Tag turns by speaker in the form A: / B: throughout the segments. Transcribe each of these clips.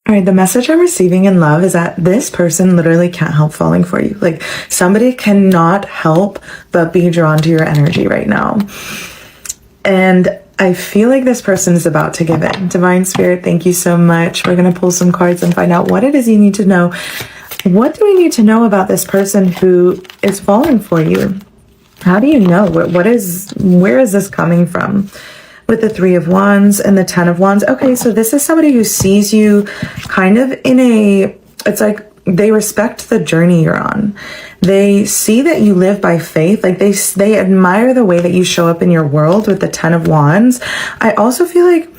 A: All right, the message I'm receiving in love is that this person literally can't help falling for you. Like, somebody cannot help but be drawn to your energy right now. And I feel like this person is about to give in. Divine Spirit, thank you so much. We're going to pull some cards and find out what it is you need to know. What do we need to know about this person who is falling for you? How do you know? Where is this coming from? With the Three of Wands and the Ten of Wands. Okay, so this is somebody who sees you kind of it's like they respect the journey you're on. They see that you live by faith. Like they admire the way that you show up in your world with the Ten of Wands. I also feel like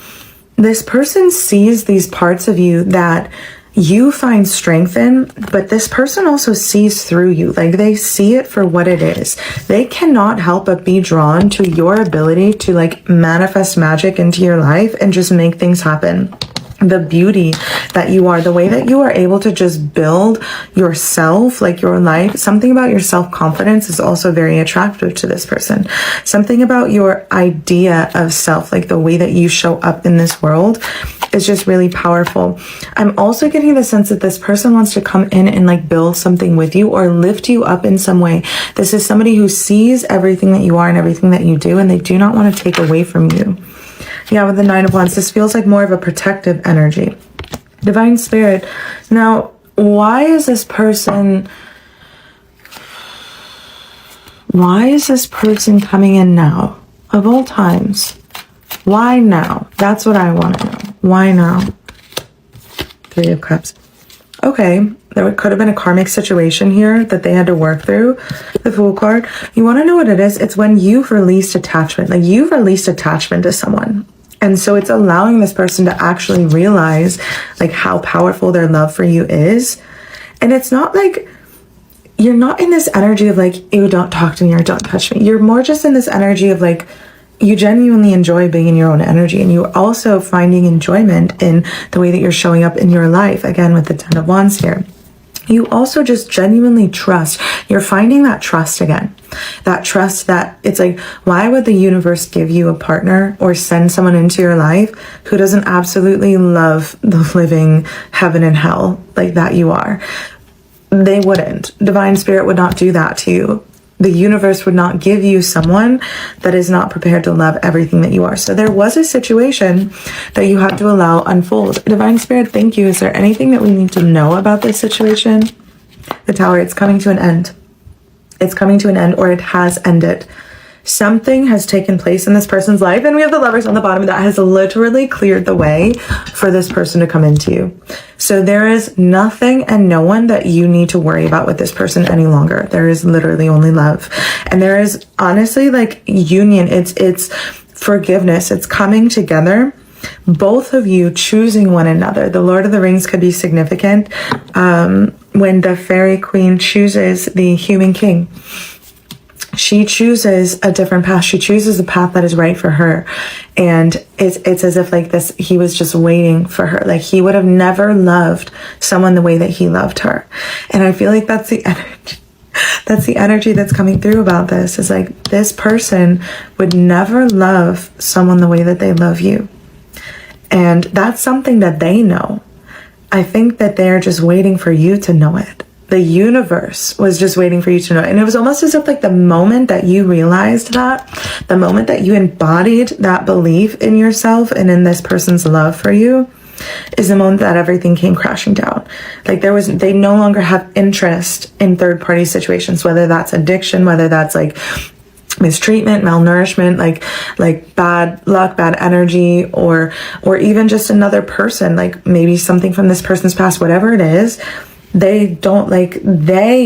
A: this person sees these parts of you that you find strength in, but this person also sees through you. Like, they see it for what it is. They cannot help but be drawn to your ability to like manifest magic into your life and just make things happen. The beauty that you are, the way that you are able to just build yourself, like your life. Something about your self-confidence is also very attractive to this person. Something about your idea of self, like the way that you show up in this world, is just really powerful. I'm also getting the sense that this person wants to come in and like build something with you or lift you up in some way. This is somebody who sees everything that you are and everything that you do, and they do not want to take away from you. Yeah, with the Nine of Wands, this feels like more of a protective energy. Divine Spirit. Now, why is this person coming in now? Of all times. Why now? That's what I want to know. Why now? Three of Cups. Okay, there could have been a karmic situation here that they had to work through. The Fool card. You want to know what it is? It's when you've released attachment. Like, you've released attachment to someone. And so it's allowing this person to actually realize like how powerful their love for you is. And it's not like, you're not in this energy of like, ew, don't talk to me or don't touch me. You're more just in this energy of like, you genuinely enjoy being in your own energy, and you're also finding enjoyment in the way that you're showing up in your life. Again, with the Ten of Wands here. You also just genuinely trust. You're finding that trust again. That trust that it's like, why would the universe give you a partner or send someone into your life who doesn't absolutely love the living heaven and hell like that you are? They wouldn't. Divine Spirit would not do that to you. The universe would not give you someone that is not prepared to love everything that you are. So there was a situation that you had to allow unfold. Divine Spirit, thank you. Is there anything that we need to know about this situation? The Tower, it's coming to an end. It's coming to an end, or it has ended. Something has taken place in this person's life, and we have the Lovers on the bottom that has literally cleared the way for this person to come into you. So there is nothing and no one that you need to worry about with this person any longer. There is literally only love. And there is honestly like union. It's forgiveness. It's coming together. Both of you choosing one another. The Lord of the Rings could be significant when the fairy queen chooses the human king. She chooses a different path. She chooses a path that is right for her. And it's as if like this, he was just waiting for her. Like, he would have never loved someone the way that he loved her. And I feel like that's the energy. That's the energy that's coming through about this. Is like, this person would never love someone the way that they love you. And that's something that they know. I think that they're just waiting for you to know it. The universe was just waiting for you to know it. And it was almost as if like the moment that you realized that, the moment that you embodied that belief in yourself and in this person's love for you, is the moment that everything came crashing down. Like, they no longer have interest in third party situations, whether that's addiction, whether that's like mistreatment, malnourishment, like bad luck, bad energy, or even just another person, like maybe something from this person's past, whatever it is. They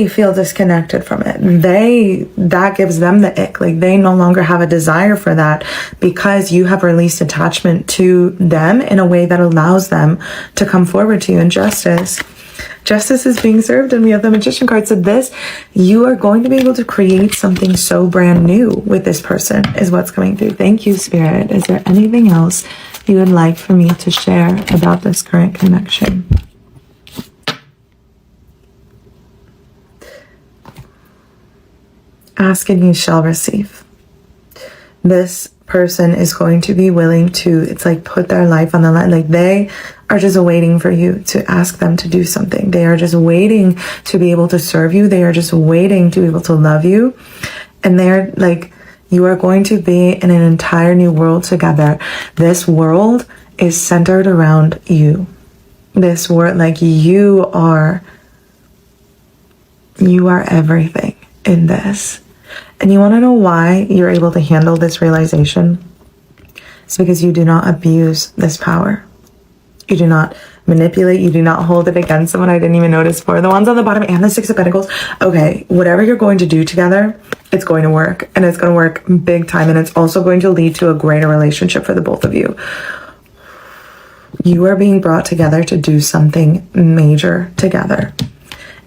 A: feel disconnected from it. That gives them the ick. Like, they no longer have a desire for that because you have released attachment to them in a way that allows them to come forward to you in justice. Justice is being served, and we have the Magician card. So you are going to be able to create something so brand new with this person is what's coming through. Thank you, Spirit. Is there anything else you would like for me to share about this current connection? Ask and you shall receive. This person is going to be willing to, it's like, put their life on the line. Like, they are just waiting for you to ask them to do something. They are just waiting to be able to serve you. They are just waiting to be able to love you. And they're like, you are going to be in an entire new world together. This world is centered around you. This world, like, you are everything in this. And you want to know why you're able to handle this realization? It's because you do not abuse this power. You do not manipulate. You do not hold it against someone. I didn't even notice for the ones on the bottom and the Six of Pentacles. Okay, whatever you're going to do together, it's going to work. And it's going to work big time. And it's also going to lead to a greater relationship for the both of you. You are being brought together to do something major together.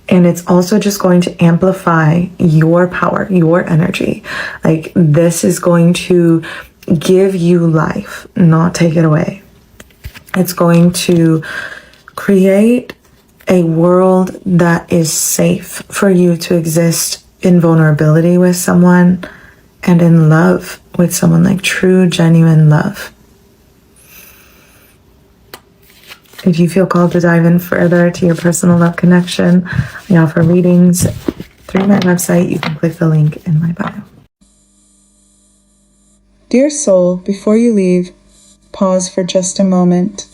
A: And it's also just going to amplify your power, your energy. Like, this is going to give you life, not take it away. It's going to create a world that is safe for you to exist in vulnerability with someone and in love with someone, like true, genuine love. If you feel called to dive in further to your personal love connection, I offer readings through my website. You can click the link in my bio.
B: Dear soul, before you leave, pause for just a moment.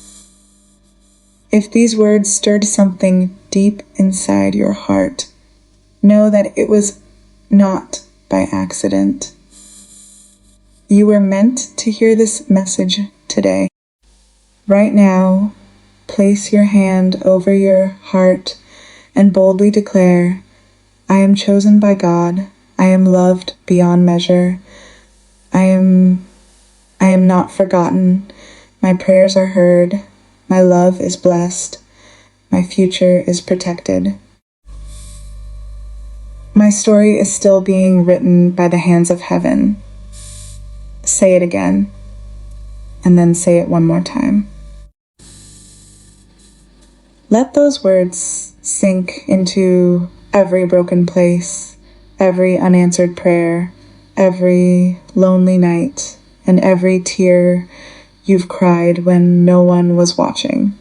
B: If these words stirred something deep inside your heart, know that it was not by accident. You were meant to hear this message today. Right now, place your hand over your heart and boldly declare, I am chosen by God. I am loved beyond measure. I am not forgotten. My prayers are heard. My love is blessed. My future is protected. My story is still being written by the hands of heaven. Say it again, and then say it one more time. Let those words sink into every broken place, every unanswered prayer, every lonely night, and every tear you've cried when no one was watching.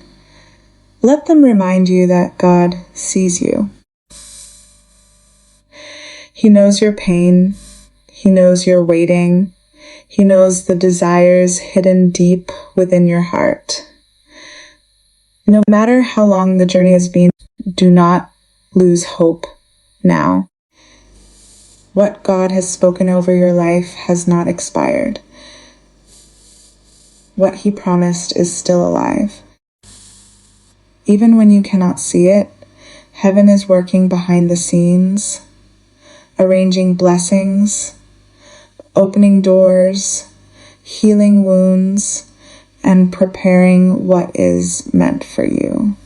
B: Let them remind you that God sees you. He knows your pain. He knows your waiting. He knows the desires hidden deep within your heart. No matter how long the journey has been, do not lose hope now. What God has spoken over your life has not expired. What He promised is still alive. Even when you cannot see it, heaven is working behind the scenes, arranging blessings, opening doors, healing wounds, and preparing what is meant for you.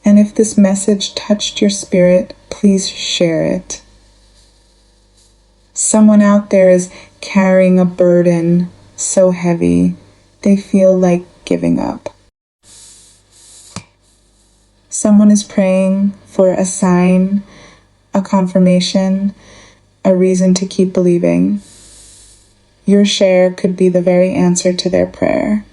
B: And if this message touched your spirit, please share it. Someone out there is carrying a burden so heavy, they feel like giving up. Someone is praying for a sign, a confirmation, a reason to keep believing. Your share could be the very answer to their prayer.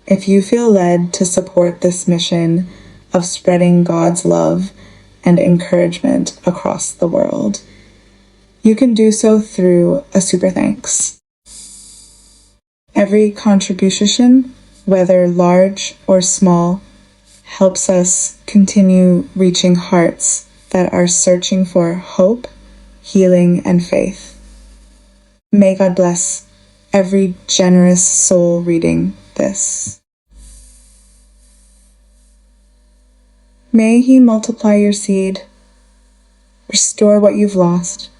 B: If you feel led to support this mission of spreading God's love and encouragement across the world, you can do so through a super thanks. Every contribution, whether large or small, helps us continue reaching hearts that are searching for hope, healing, and faith. May God bless every generous soul reading this. May He multiply your seed, restore what you've lost,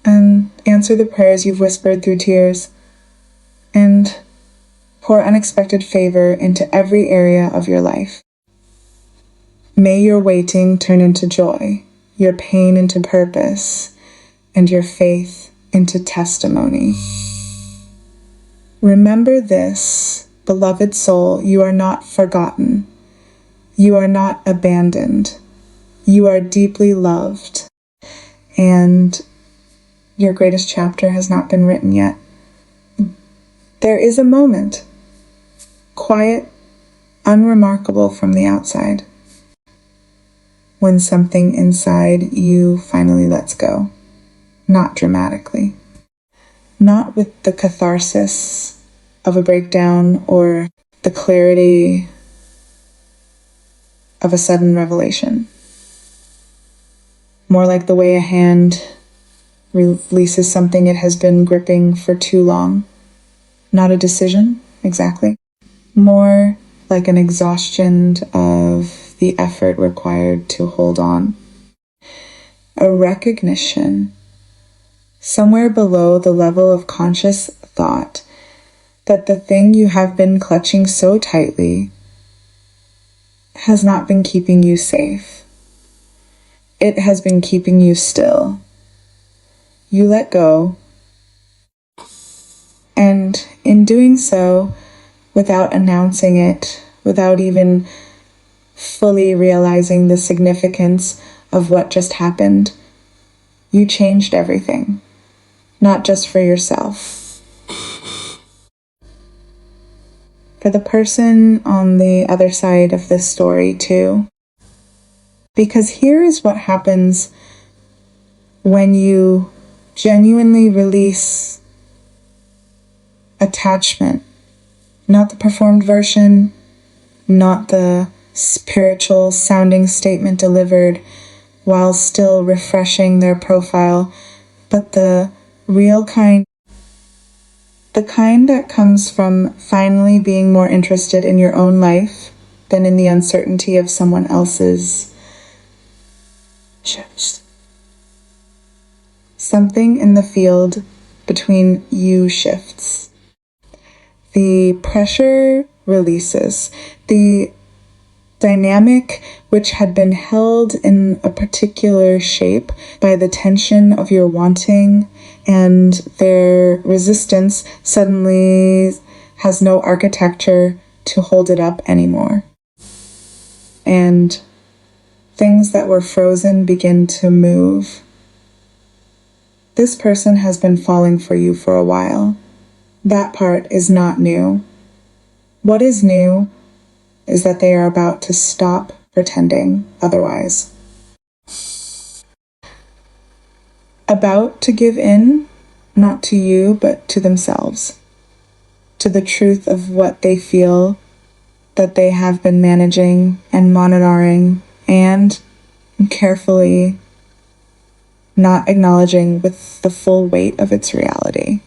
B: and answer the prayers you've whispered through tears, and pour unexpected favor into every area of your life. May your waiting turn into joy, your pain into purpose, and your faith into testimony. Remember this, beloved soul, you are not forgotten. You are not abandoned. You are deeply loved. and your greatest chapter has not been written yet. There is a moment, quiet, unremarkable from the outside, when something inside you finally lets go. Not dramatically. Not with the catharsis of a breakdown or the clarity of a sudden revelation. More like the way a hand releases something it has been gripping for too long. Not a decision, exactly. More like an exhaustion of the effort required to hold on. A recognition, somewhere below the level of conscious thought, that the thing you have been clutching so tightly has not been keeping you safe. It has been keeping you still. You let go, and in doing so, without announcing it, without even fully realizing the significance of what just happened, you changed everything, not just for yourself. For the person on the other side of this story too. Because here is what happens when you genuinely release attachment. Not the performed version, not the spiritual sounding statement delivered while still refreshing their profile, but the real kind. The kind that comes from finally being more interested in your own life than in the uncertainty of someone else's shifts. Something in the field between you shifts. The pressure releases. The dynamic which had been held in a particular shape by the tension of your wanting and their resistance suddenly has no architecture to hold it up anymore. And things that were frozen begin to move. This person has been falling for you for a while. That part is not new. What is new is that they are about to stop pretending otherwise. About to give in, not to you, but to themselves, to the truth of what they feel that they have been managing and monitoring and carefully not acknowledging with the full weight of its reality.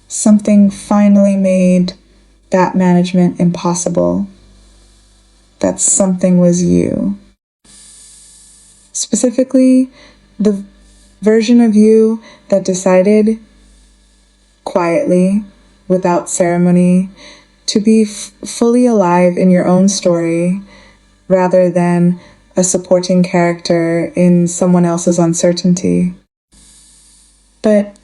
B: Something finally made that management impossible. That something was you. Specifically, the version of you that decided quietly, without ceremony, to be fully alive in your own story rather than a supporting character in someone else's uncertainty. But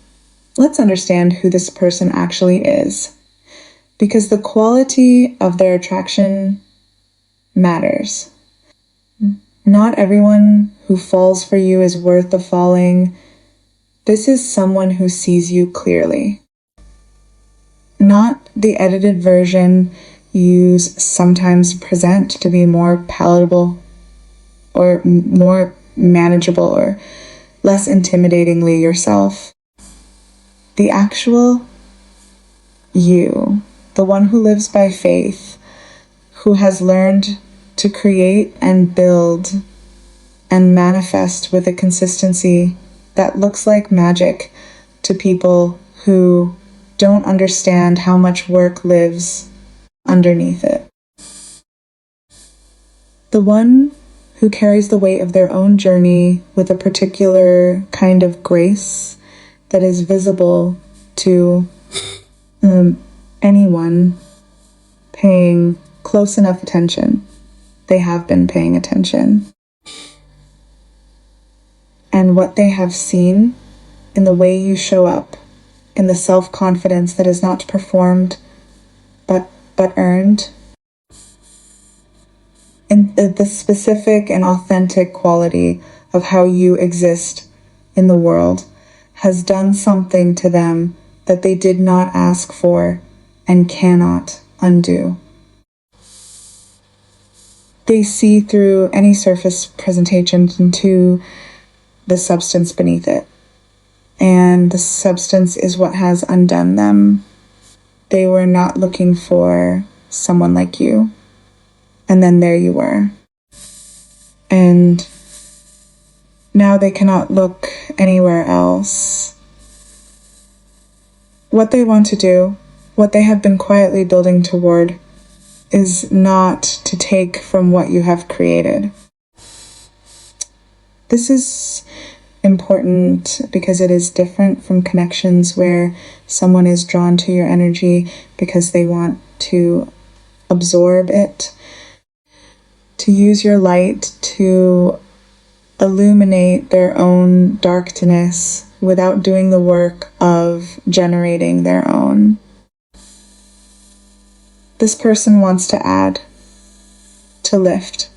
B: let's understand who this person actually is, because the quality of their attraction matters. Not everyone who falls for you is worth the falling. This is someone who sees you clearly. Not the edited version you sometimes present to be more palatable or more manageable or less intimidatingly yourself. The actual you, the one who lives by faith, who has learned to create and build and manifest with a consistency that looks like magic to people who don't understand how much work lives underneath it. The one who carries the weight of their own journey with a particular kind of grace that is visible to anyone paying close enough attention. They have been paying attention. And what they have seen in the way you show up, in the self-confidence that is not performed but earned, in the specific and authentic quality of how you exist in the world has done something to them that they did not ask for and cannot undo. They see through any surface presentation into the substance beneath it. And the substance is what has undone them. They were not looking for someone like you. And then there you were. And now they cannot look anywhere else. What they want to do, what they have been quietly building toward, is not to take from what you have created. This is important because it is different from connections where someone is drawn to your energy because they want to absorb it, to use your light to illuminate their own darkness without doing the work of generating their own. This person wants to add, to lift,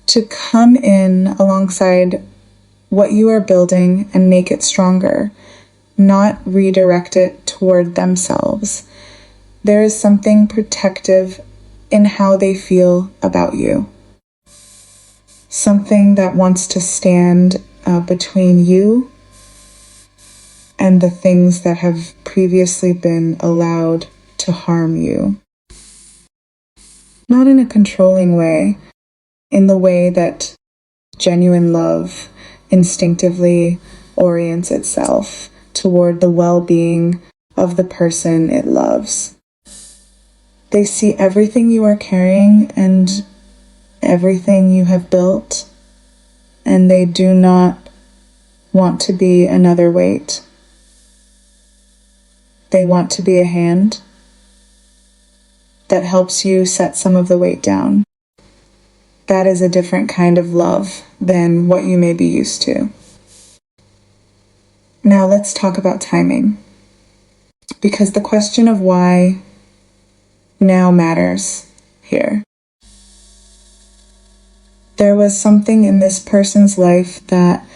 B: to come in alongside what you are building and make it stronger, not redirect it toward themselves. There is something protective in how they feel about you. Something that wants to stand between you and the things that have previously been allowed to harm you. Not in a controlling way, in the way that genuine love instinctively orients itself toward the well-being of the person it loves. They see everything you are carrying and everything you have built, and they do not want to be another weight. They want to be a hand that helps you set some of the weight down. That is a different kind of love than what you may be used to. Now let's talk about timing, because the question of why now matters here. There was something in this person's life that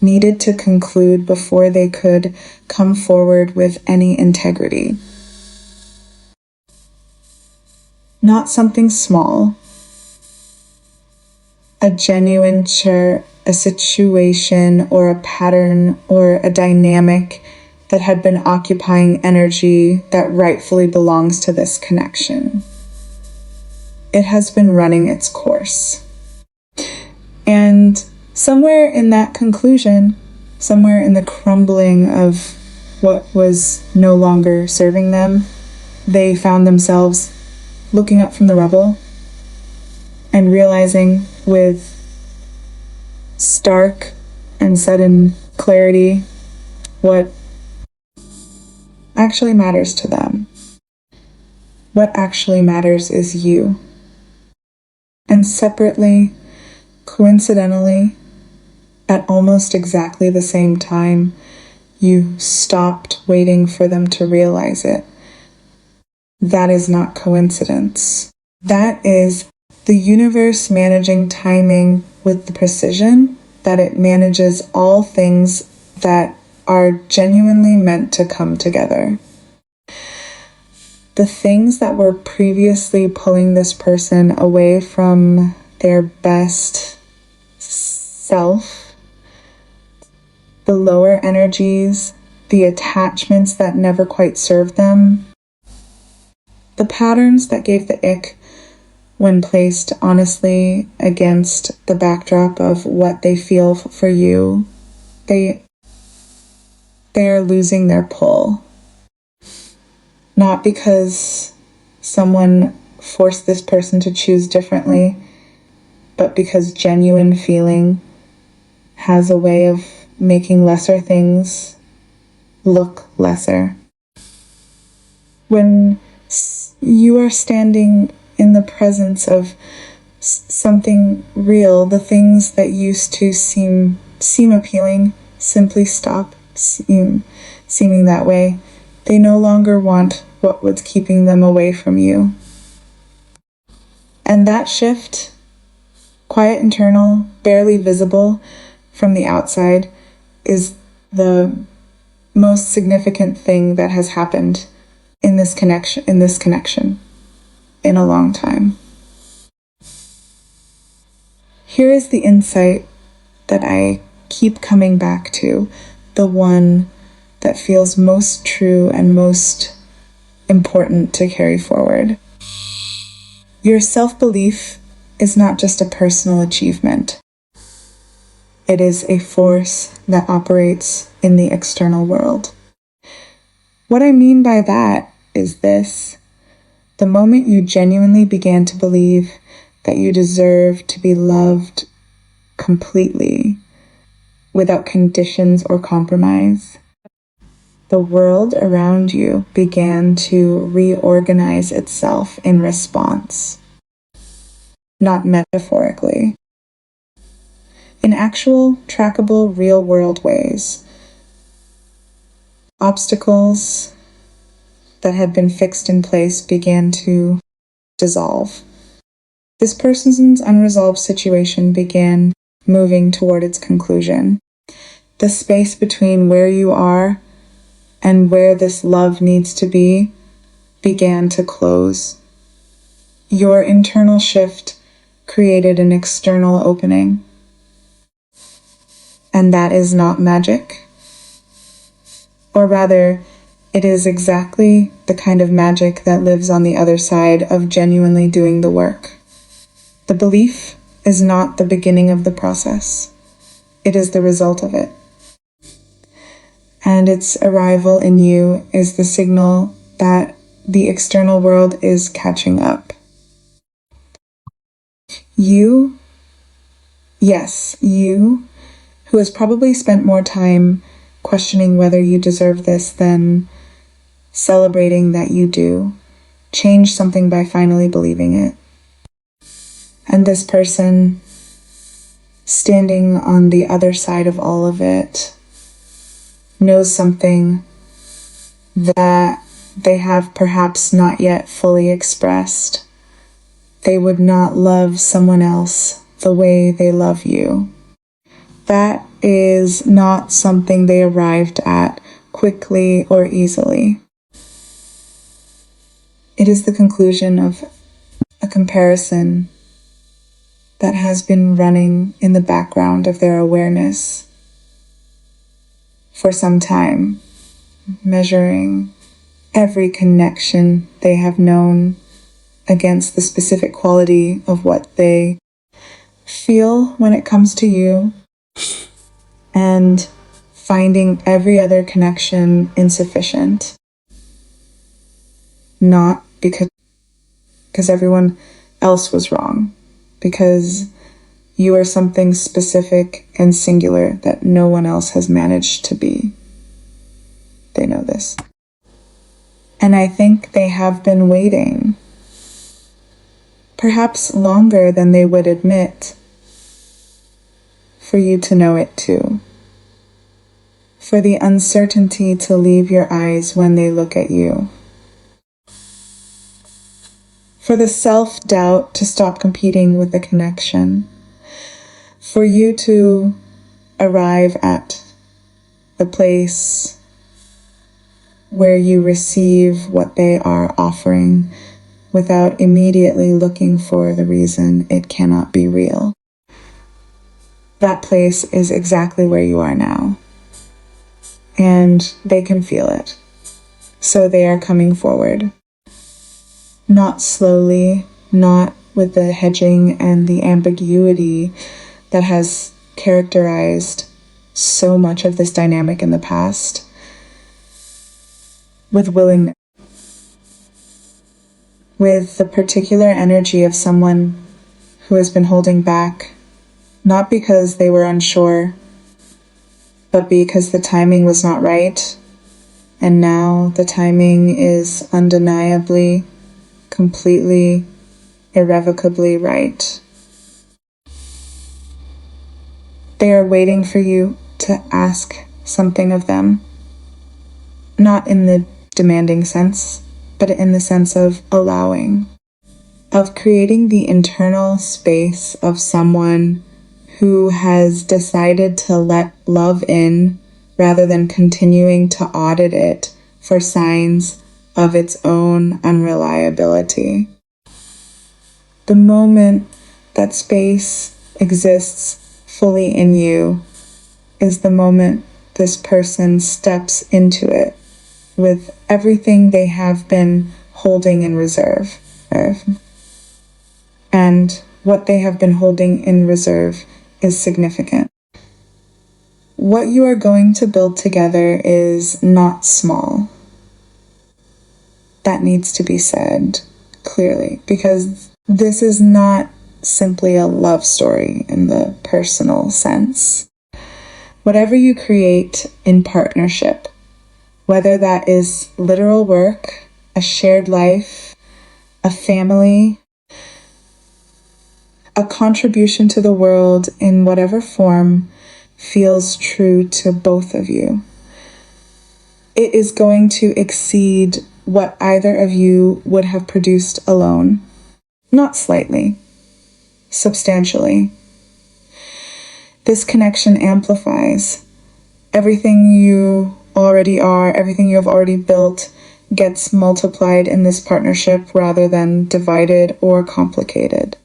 B: needed to conclude before they could come forward with any integrity. Not something small. A genuine a situation or a pattern or a dynamic that had been occupying energy that rightfully belongs to this connection. It has been running its course. And somewhere in that conclusion, somewhere in the crumbling of what was no longer serving them, they found themselves looking up from the rubble and realizing with stark and sudden clarity what actually matters to them. What actually matters is you. And separately, coincidentally, at almost exactly the same time, you stopped waiting for them to realize it. That is not coincidence. That is the universe managing timing with the precision that it manages all things that are genuinely meant to come together. The things that were previously pulling this person away from their best self, the lower energies, the attachments that never quite served them, the patterns that gave the ick when placed honestly against the backdrop of what they feel for you, they are losing their pull. Not because someone forced this person to choose differently, but because genuine feeling has a way of making lesser things look lesser. When you are standing in the presence of something real, the things that used to seem appealing simply stop seeming that way. They no longer want what was keeping them away from you. And that shift, quiet, internal, barely visible from the outside, is the most significant thing that has happened in this connection in a long time. Here is the insight that I keep coming back to, the one that feels most true and most important to carry forward. Your self-belief is not just a personal achievement. It is a force that operates in the external world. What I mean by that is this: the moment you genuinely began to believe that you deserve to be loved completely, without conditions or compromise, the world around you began to reorganize itself in response, not metaphorically. In actual, trackable, real-world ways, obstacles that had been fixed in place began to dissolve. This person's unresolved situation began moving toward its conclusion. The space between where you are and where this love needs to be began to close. Your internal shift created an external opening. And that is not magic. Or rather, it is exactly the kind of magic that lives on the other side of genuinely doing the work. The belief is not the beginning of the process. It is the result of it. And its arrival in you is the signal that the external world is catching up. You, yes, you, who has probably spent more time questioning whether you deserve this than celebrating that you do, change something by finally believing it. And this person, standing on the other side of all of it, knows something that they have perhaps not yet fully expressed. They would not love someone else the way they love you. That is not something they arrived at quickly or easily. It is the conclusion of a comparison that has been running in the background of their awareness for some time, measuring every connection they have known against the specific quality of what they feel when it comes to you, and finding every other connection insufficient. Not because everyone else was wrong, because you are something specific and singular that no one else has managed to be. They know this. And I think they have been waiting, perhaps longer than they would admit, for you to know it too. For the uncertainty to leave your eyes when they look at you. For the self-doubt to stop competing with the connection. For you to arrive at the place where you receive what they are offering without immediately looking for the reason it cannot be real. That place is exactly where you are now. And they can feel it. So they are coming forward. Not slowly, not with the hedging and the ambiguity that has characterized so much of this dynamic in the past. With willingness. With the particular energy of someone who has been holding back, not because they were unsure, but because the timing was not right, and now the timing is undeniably, completely, irrevocably right. They are waiting for you to ask something of them, not in the demanding sense, but in the sense of allowing, of creating the internal space of someone who has decided to let love in rather than continuing to audit it for signs of its own unreliability. The moment that space exists fully in you is the moment this person steps into it with everything they have been holding in reserve. And what they have been holding in reserve is significant. What you are going to build together is not small. That needs to be said clearly, because this is not simply a love story in the personal sense. Whatever you create in partnership, whether that is literal work, a shared life, a family, a contribution to the world in whatever form feels true to both of you, it is going to exceed what either of you would have produced alone. Not slightly, substantially. This connection amplifies. Everything you already are, everything you have already built, gets multiplied in this partnership rather than divided or complicated.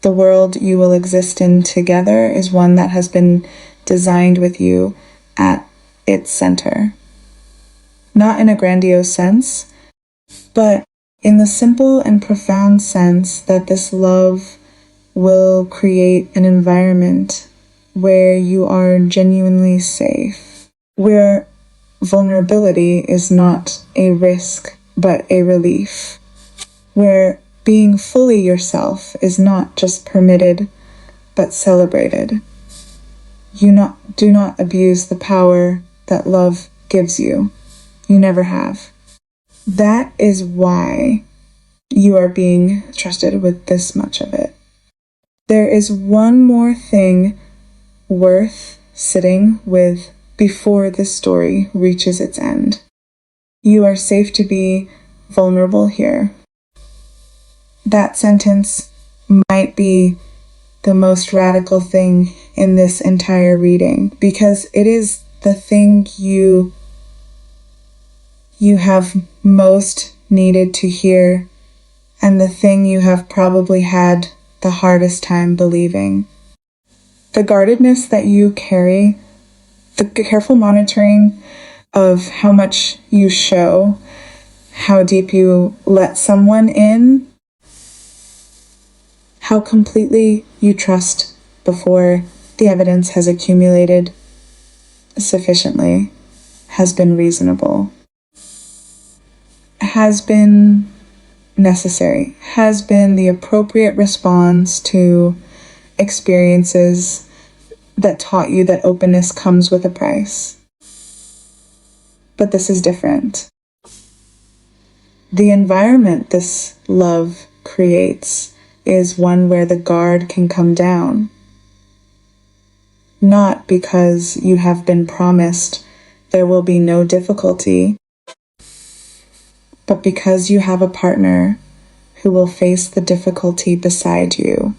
B: The world you will exist in together is one that has been designed with you at its center. Not in a grandiose sense, but in the simple and profound sense that this love will create an environment where you are genuinely safe, where vulnerability is not a risk but a relief, where being fully yourself is not just permitted but celebrated. You do not abuse the power that love gives you. You never have. That is why you are being trusted with this much of it. There is one more thing worth sitting with before this story reaches its end. You are safe to be vulnerable here. That sentence might be the most radical thing in this entire reading, because it is the thing you have most needed to hear, and the thing you have probably had the hardest time believing. The guardedness that you carry, the careful monitoring of how much you show, how deep you let someone in, how completely you trust before the evidence has accumulated sufficiently, has been reasonable, has been necessary, has been the appropriate response to experiences that taught you that openness comes with a price. But this is different. The environment this love creates is one where the guard can come down. Not because you have been promised there will be no difficulty, but because you have a partner who will face the difficulty beside you,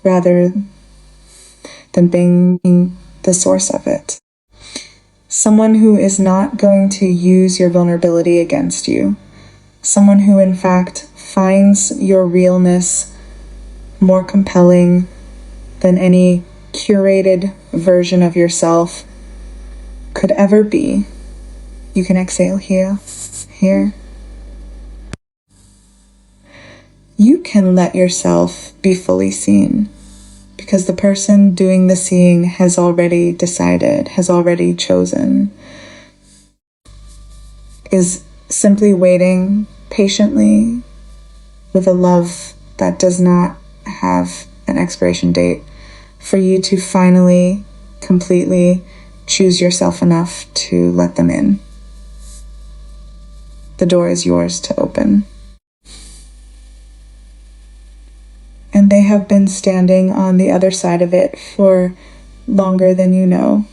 B: rather than being the source of it. Someone who is not going to use your vulnerability against you. Someone who, in fact, finds your realness more compelling than any curated version of yourself could ever be. You can exhale here. You can let yourself be fully seen, because the person doing the seeing has already decided, has already chosen, is simply waiting patiently with a love that does not have an expiration date for you to finally, completely choose yourself enough to let them in. The door is yours to open. And they have been standing on the other side of it for longer than you know.